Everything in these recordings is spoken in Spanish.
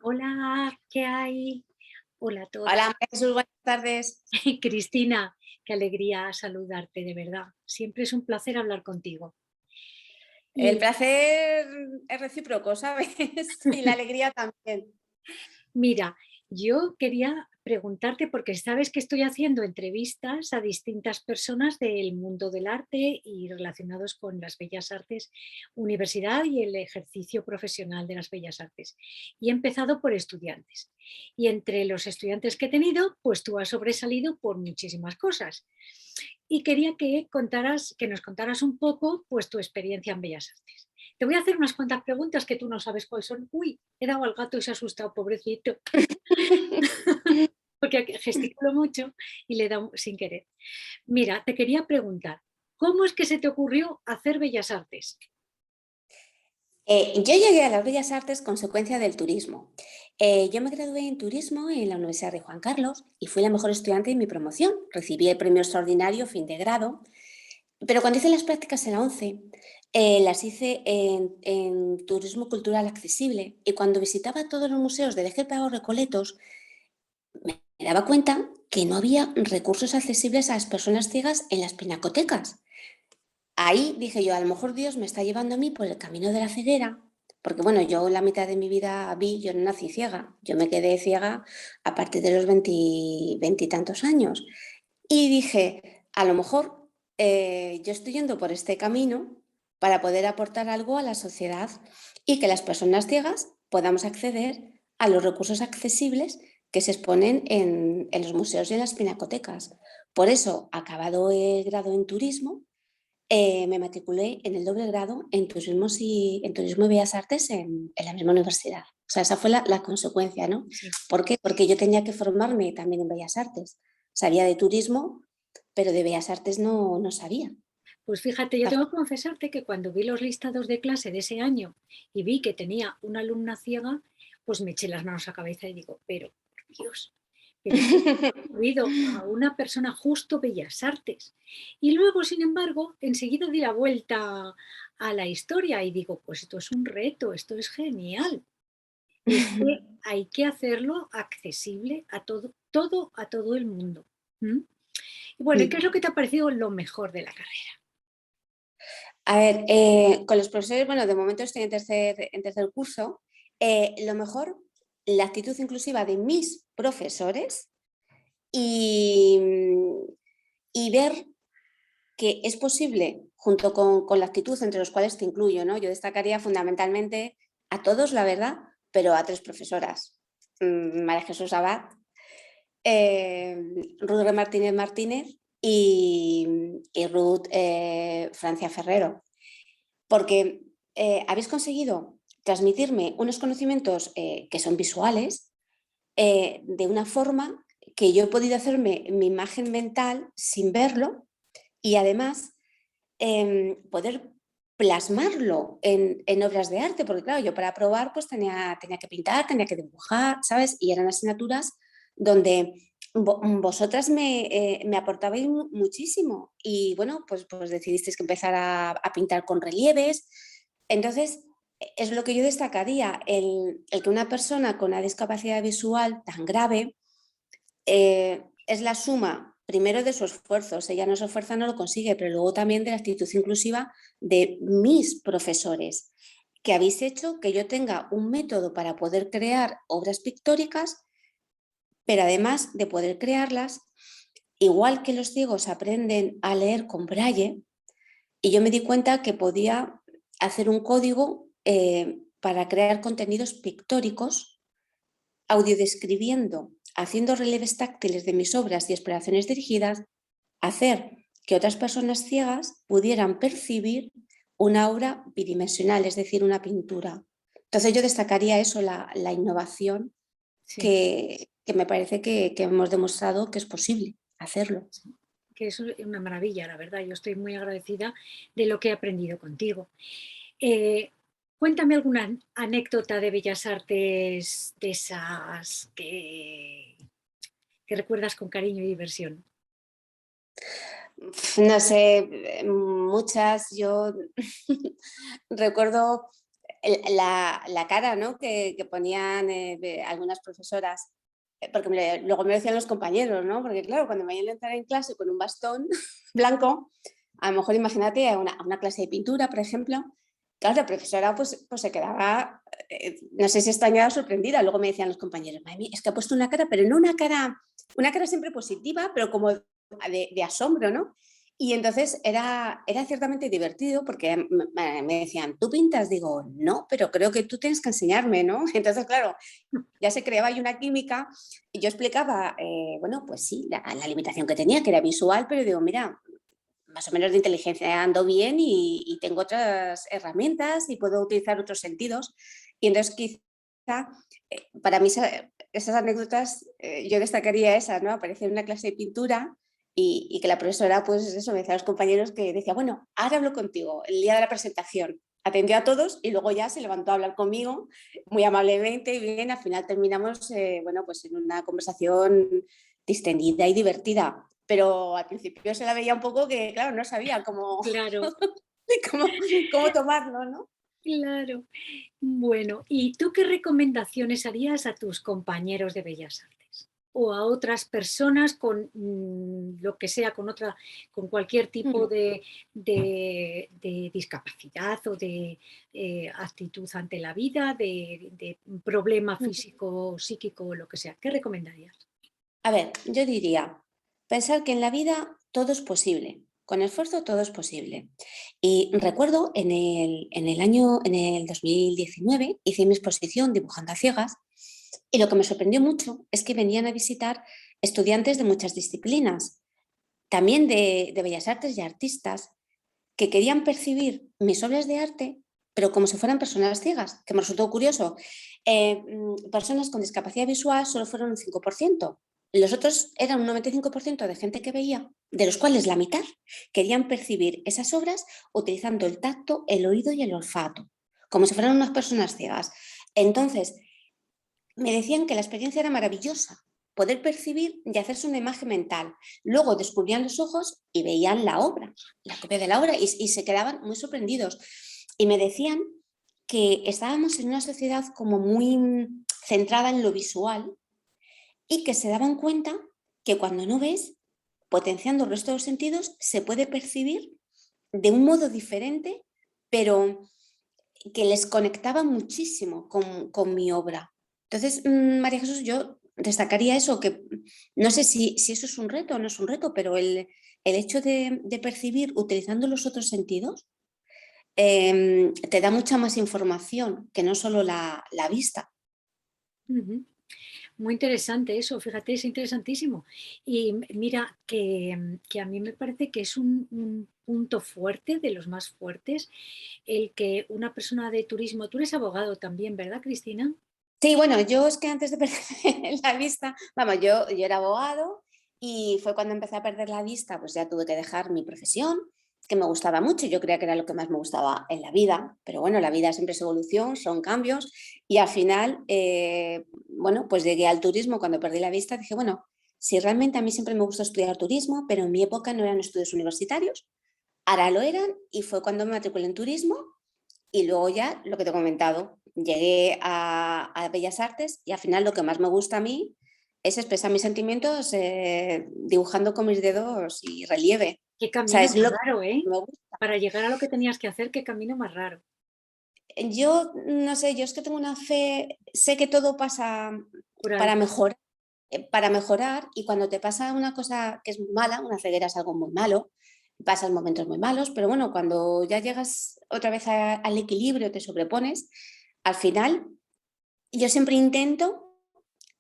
Hola, ¿qué hay? Hola a todas. Hola, María Jesús, buenas tardes. Cristina, qué alegría saludarte, de verdad. Siempre es un placer hablar contigo. El Y placer es recíproco, ¿sabes? Y la alegría también. mira, yo quería preguntarte, porque sabes que estoy haciendo entrevistas a distintas personas del mundo del arte y relacionados con las bellas artes, universidad y el ejercicio profesional de las bellas artes. Y he empezado por estudiantes. Y entre los estudiantes que he tenido, pues tú has sobresalido por muchísimas cosas. Y quería que nos contaras un poco, pues, tu experiencia en bellas artes. Te voy a hacer unas cuantas preguntas que tú no sabes cuáles son. Uy, he dado al gato y se ha asustado, pobrecito, porque gesticulo mucho y le he dado sin querer. Mira, te quería preguntar, ¿cómo es que se te ocurrió hacer bellas artes? Yo llegué a las Bellas Artes consecuencia del turismo. Yo me gradué en turismo en la Universidad de Juan Carlos y fui la mejor estudiante en mi promoción. Recibí el premio extraordinario fin de grado, pero cuando hice las prácticas en la ONCE, las hice en turismo cultural accesible y cuando visitaba todos los museos de Eje Pagos Recoletos, me daba cuenta que no había recursos accesibles a las personas ciegas en las pinacotecas. Ahí dije yo, a lo mejor Dios me está llevando a mí por el camino de la ceguera, porque bueno, yo la mitad de mi vida yo no nací ciega, yo me quedé ciega a partir de los veintitantos años. Y dije, a lo mejor yo estoy yendo por este camino para poder aportar algo a la sociedad y que las personas ciegas podamos acceder a los recursos accesibles que se exponen en los museos y en las pinacotecas. Por eso, acabado el grado en turismo, me matriculé en el doble grado en turismo y bellas artes en la misma universidad. O sea, esa fue la consecuencia, ¿no? Sí. ¿Por qué? Porque yo tenía que formarme también en bellas artes. Sabía de turismo, pero de bellas artes no sabía. Pues fíjate, yo tengo que confesarte que cuando vi los listados de clase de ese año y vi que tenía una alumna ciega, pues me eché las manos a la cabeza y digo, pero, por Dios, pero oído a una persona justo bellas artes. Y luego, sin embargo, enseguida di la vuelta a la historia y digo, pues esto es un reto, esto es genial. Y es que hay que hacerlo accesible a a todo el mundo. ¿Mm? Y bueno, ¿y qué es Sí. lo que te ha parecido lo mejor de la carrera? A ver, con los profesores, bueno, de momento estoy en tercer curso. Lo mejor, la actitud inclusiva de mis profesores y, y ver que es posible, junto con la actitud entre los cuales te incluyo, ¿no? Yo destacaría fundamentalmente a todos, la verdad, pero a tres profesoras. María Jesús Abad, Ruth Martínez Martínez y Ruth Francia Ferrero, porque habéis conseguido transmitirme unos conocimientos que son visuales de una forma que yo he podido hacerme mi imagen mental sin verlo y además poder plasmarlo en obras de arte, porque claro, yo para probar pues tenía que pintar, tenía que dibujar, ¿sabes? Y eran asignaturas donde vosotras me aportabais muchísimo y bueno, pues decidisteis que empezar a pintar con relieves. Entonces, es lo que yo destacaría, el que una persona con una discapacidad visual tan grave es la suma, primero de su esfuerzo, si ella no se esfuerza no lo consigue, pero luego también de la actitud inclusiva de mis profesores, que habéis hecho que yo tenga un método para poder crear obras pictóricas, pero además de poder crearlas, igual que los ciegos aprenden a leer con braille, y yo me di cuenta que podía hacer un código para crear contenidos pictóricos audiodescribiendo, haciendo relieves táctiles de mis obras y exploraciones dirigidas, hacer que otras personas ciegas pudieran percibir una obra bidimensional, es decir, una pintura. Entonces yo destacaría eso, la innovación Sí, que me parece que hemos demostrado que es posible hacerlo. sí, que es una maravilla, la verdad. Yo estoy muy agradecida de lo que he aprendido contigo. Eh, Cuéntame alguna anécdota de Bellas Artes de esas que recuerdas con cariño y diversión. No sé, muchas, yo recuerdo. la cara, ¿no? que ponían algunas profesoras, porque luego me lo decían los compañeros, ¿no? Porque claro, cuando me vayan a entrar en clase con un bastón blanco, a lo mejor imagínate a una clase de pintura, por ejemplo, claro, la profesora pues se quedaba, no sé si extrañada o sorprendida. Luego me decían los compañeros, "Madre mía, es que ha puesto una cara, pero no una cara siempre positiva, pero como de asombro, ¿no? Y entonces era ciertamente divertido porque me decían, ¿tú pintas? Digo, no, pero creo que tú tienes que enseñarme, ¿no? Entonces, claro, ya se creaba ahí una química y yo explicaba, bueno, pues sí, la limitación que tenía, que era visual, pero digo, mira, más o menos de inteligencia ando bien y tengo otras herramientas y puedo utilizar otros sentidos. Y entonces quizá para mí esas anécdotas, yo destacaría esa, ¿no? Aparecer en una clase de pintura y que la profesora, pues eso, me decía a los compañeros que decía, bueno, ahora hablo contigo, el día de la presentación. Atendió a todos y luego ya se levantó a hablar conmigo muy amablemente y bien. Al final terminamos, bueno, pues en una conversación distendida y divertida, pero al principio se la veía un poco que, claro, no sabía cómo, Claro, cómo, cómo tomarlo, ¿no? claro. Bueno, ¿y tú qué recomendaciones harías a tus compañeros de Bellas Artes? O a otras personas con lo que sea, con cualquier tipo Mm. de discapacidad o de actitud ante la vida, de problema físico, psíquico o lo que sea. ¿Qué recomendarías? A ver, yo diría, pensar que en la vida todo es posible, con esfuerzo todo es posible. Y recuerdo en el 2019, hice mi exposición dibujando a ciegas y lo que me sorprendió mucho es que venían a visitar estudiantes de muchas disciplinas, también de bellas artes y artistas, que querían percibir mis obras de arte, pero como si fueran personas ciegas, que me resultó curioso. Personas con discapacidad visual solo fueron un 5%. Los otros eran un 95% de gente que veía, de los cuales la mitad querían percibir esas obras utilizando el tacto, el oído y el olfato, como si fueran unas personas ciegas. Entonces, me decían que la experiencia era maravillosa, poder percibir y hacerse una imagen mental. Luego descubrían los ojos y veían la obra, la copia de la obra, y se quedaban muy sorprendidos. Y me decían que estábamos en una sociedad como muy centrada en lo visual y que se daban cuenta que cuando no ves, potenciando el resto de los sentidos, se puede percibir de un modo diferente, pero que les conectaba muchísimo con mi obra. Entonces, María Jesús, yo destacaría eso, que no sé si eso es un reto o no es un reto, pero el hecho de percibir utilizando los otros sentidos te da mucha más información que no solo la vista. Ujú. Muy interesante eso, fíjate, es interesantísimo. Y mira, que a mí me parece que es un punto fuerte, de los más fuertes, el que una persona de turismo, tú eres abogado también, ¿verdad, Cristina? Sí, bueno, yo es que antes de perder la vista, vamos, yo era abogado y fue cuando empecé a perder la vista, pues ya tuve que dejar mi profesión, que me gustaba mucho, yo creía que era lo que más me gustaba en la vida, pero bueno, la vida siempre es evolución, son cambios y al final, bueno, pues llegué al turismo cuando perdí la vista, dije, bueno, si realmente a mí siempre me gustó estudiar turismo, pero en mi época no eran estudios universitarios, ahora lo eran y fue cuando me matriculé en turismo y luego ya, lo que te he comentado, llegué a Bellas Artes y al final lo que más me gusta a mí es expresar mis sentimientos dibujando con mis dedos y relieve. Qué O sea, camino es más lo que raro, ¿eh? me gusta. Para llegar a lo que tenías que hacer, qué camino más raro. Yo no sé, yo es que tengo una fe, sé que todo pasa Por para algo. mejorar, y cuando te pasa una cosa que es muy mala, una ceguera es algo muy malo, pasan momentos muy malos, pero bueno, cuando ya llegas otra vez al equilibrio, te sobrepones, al final yo siempre intento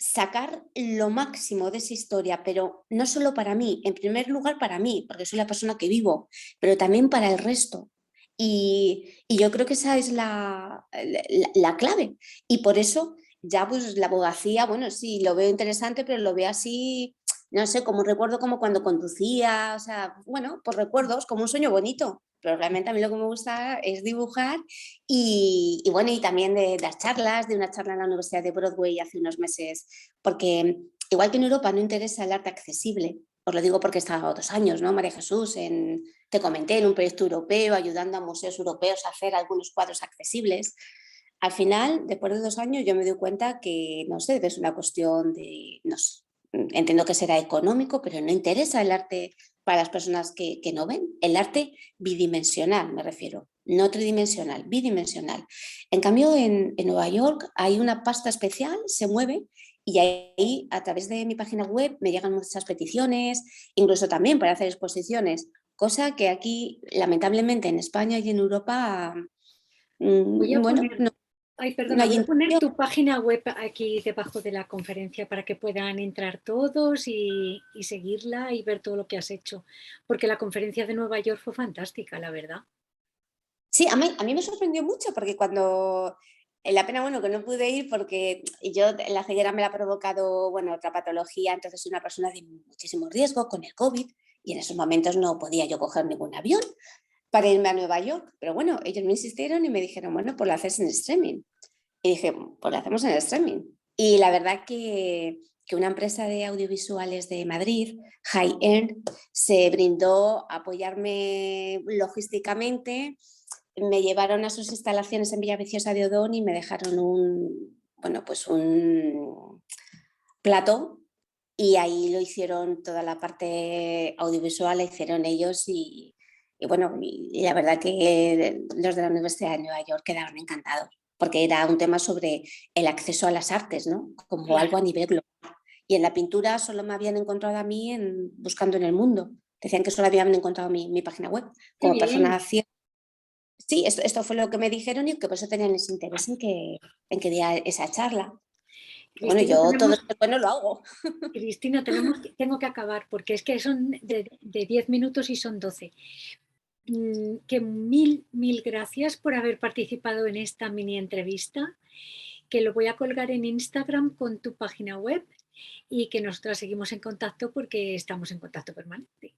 sacar lo máximo de esa historia, pero no solo para mí, en primer lugar para mí, porque soy la persona que vivo, pero también para el resto. Y yo creo que esa es la clave. Y por eso ya pues la abogacía, bueno, sí, lo veo interesante, pero lo veo así, no sé, como un recuerdo como cuando conducía, o sea, bueno, pues recuerdos, como un sueño bonito. Pero realmente a mí lo que me gusta es dibujar y bueno, y también de las charlas, de una charla en la Universidad de Broadway hace unos meses, porque igual que en Europa no interesa el arte accesible, os lo digo porque he estado 2 años, ¿no, María Jesús? Te comenté, en un proyecto europeo, ayudando a museos europeos a hacer algunos cuadros accesibles. al final, después de 2 años, yo me doy cuenta que, no sé, es una cuestión de, no sé, entiendo que será económico, pero no interesa el arte para las personas que no ven. El arte bidimensional, me refiero, no tridimensional, bidimensional. En cambio, en Nueva York hay una pasta especial, se mueve, y ahí, a través de mi página web, me llegan muchas peticiones, incluso también para hacer exposiciones, cosa que aquí, lamentablemente, en España y en Europa, Voy a bueno, poner, ay, no perdona, hay voy a poner intención. tu página web aquí debajo de la conferencia para que puedan entrar todos y seguirla y ver todo lo que has hecho, porque la conferencia de Nueva York fue fantástica, la verdad. Sí, a mí me sorprendió mucho porque cuando, la pena, bueno, que no pude ir porque yo la ceguera me la ha provocado, bueno, otra patología, entonces soy una persona de muchísimo riesgo con el COVID y en esos momentos no podía yo coger ningún avión para irme a Nueva York, pero bueno, ellos me insistieron y me dijeron, bueno, pues lo haces en streaming. Y dije, pues lo hacemos en streaming. Y la verdad que una empresa de audiovisuales de Madrid, High End, se brindó a apoyarme logísticamente. Me llevaron a sus instalaciones en Villaviciosa de Odón y me dejaron bueno, pues un plató, y ahí lo hicieron, toda la parte audiovisual la hicieron ellos, y bueno, y la verdad que los de la Universidad de Nueva York quedaron encantados, porque era un tema sobre el acceso a las artes, ¿no? Como algo Claro, a nivel global. Y en la pintura solo me habían encontrado a mí buscando en el mundo. Decían que solo habían encontrado mi página web qué como bien. persona ciega. Sí, esto fue lo que me dijeron y que por eso tenían ese interés en que diera esa charla. Bueno, Cristina, yo todo esto bueno lo hago. tengo que acabar porque es que son de 10 minutos y son 12. Que mil gracias por haber participado en esta mini entrevista, que lo voy a colgar en Instagram con tu página web y que nosotras seguimos en contacto porque estamos en contacto permanente.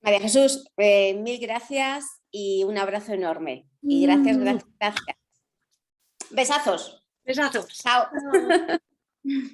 María Jesús, mil gracias y un abrazo enorme. Y gracias, Mm, gracias, gracias. Besazos. Besazos. Chao. Chao.